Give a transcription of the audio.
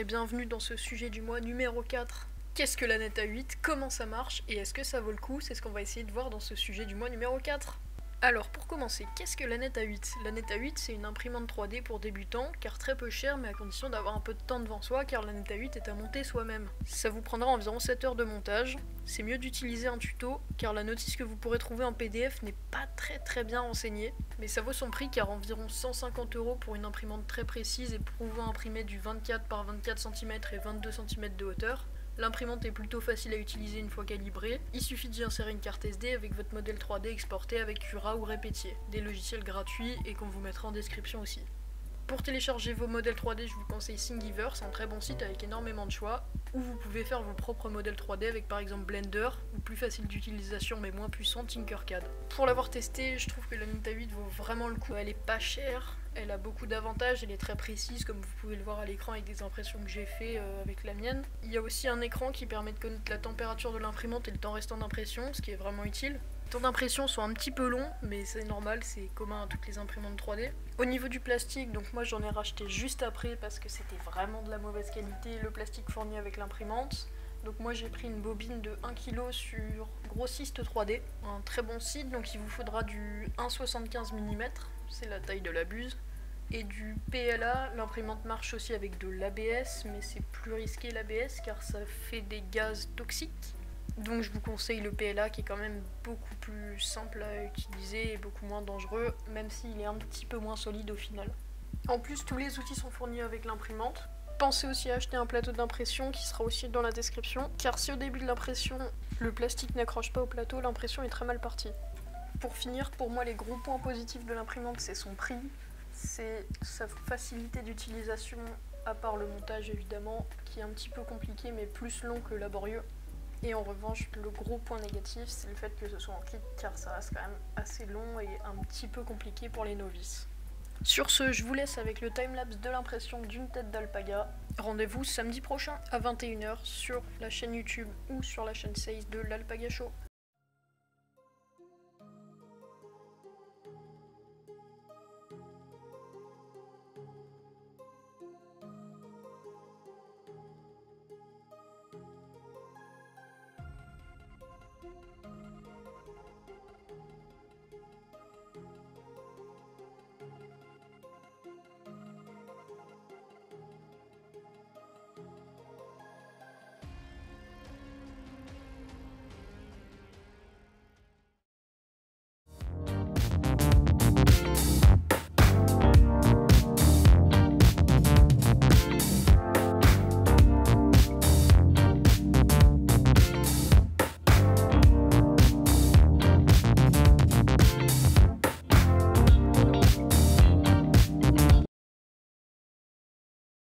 et bienvenue dans ce sujet du mois numéro 4. Qu'est-ce que la Net A8? Comment ça marche? Et est-ce que ça vaut le coup? C'est ce qu'on va essayer de voir dans ce sujet du mois numéro 4. Alors pour commencer, qu'est-ce que la Net A8? La Net A8 c'est une imprimante 3D pour débutants, car très peu chère mais à condition d'avoir un peu de temps devant soi, car la Net A8 est à monter soi-même. Ça vous prendra environ 7 heures de montage. C'est mieux d'utiliser un tuto, car la notice que vous pourrez trouver en PDF n'est pas très bien renseignée, mais ça vaut son prix car environ 150 € pour une imprimante très précise et pouvant imprimer du 24 par 24 cm et 22 cm de hauteur. L'imprimante est plutôt facile à utiliser une fois calibrée, il suffit d'y insérer une carte SD avec votre modèle 3D exporté avec Cura ou Repetier, des logiciels gratuits et qu'on vous mettra en description aussi. Pour télécharger vos modèles 3D, je vous conseille Thingiverse, un très bon site avec énormément de choix, où vous pouvez faire vos propres modèles 3D avec par exemple Blender, ou plus facile d'utilisation mais moins puissant, Tinkercad. Pour l'avoir testé, je trouve que la Net A8 vaut vraiment le coup, elle est pas chère, elle a beaucoup d'avantages, elle est très précise comme vous pouvez le voir à l'écran avec des impressions que j'ai fait avec la mienne. Il y a aussi un écran qui permet de connaître la température de l'imprimante et le temps restant d'impression, ce qui est vraiment utile. Les temps d'impression sont un petit peu longs, mais c'est normal, c'est commun à toutes les imprimantes 3D. Au niveau du plastique, donc moi j'en ai racheté juste après parce que c'était vraiment de la mauvaise qualité, le plastique fourni avec l'imprimante. Donc moi j'ai pris une bobine de 1 kg sur Grossiste 3D, un très bon site, donc il vous faudra du 1,75 mm, c'est la taille de la buse, et du PLA. L'imprimante marche aussi avec de l'ABS, mais c'est plus risqué l'ABS car ça fait des gaz toxiques. Donc je vous conseille le PLA qui est quand même beaucoup plus simple à utiliser et beaucoup moins dangereux, même s'il est un petit peu moins solide au final. En plus, tous les outils sont fournis avec l'imprimante. Pensez aussi à acheter un plateau d'impression qui sera aussi dans la description, car si au début de l'impression, le plastique n'accroche pas au plateau, l'impression est très mal partie. Pour finir, pour moi les gros points positifs de l'imprimante, c'est son prix, c'est sa facilité d'utilisation, à part le montage évidemment, qui est un petit peu compliqué mais plus long que laborieux. Et en revanche, le gros point négatif, c'est le fait que ce soit en kit, car ça reste quand même assez long et un petit peu compliqué pour les novices. Sur ce, je vous laisse avec le timelapse de l'impression d'une tête d'alpaga. Rendez-vous samedi prochain à 21 h sur la chaîne YouTube ou sur la chaîne Seize de l'Alpaga Show.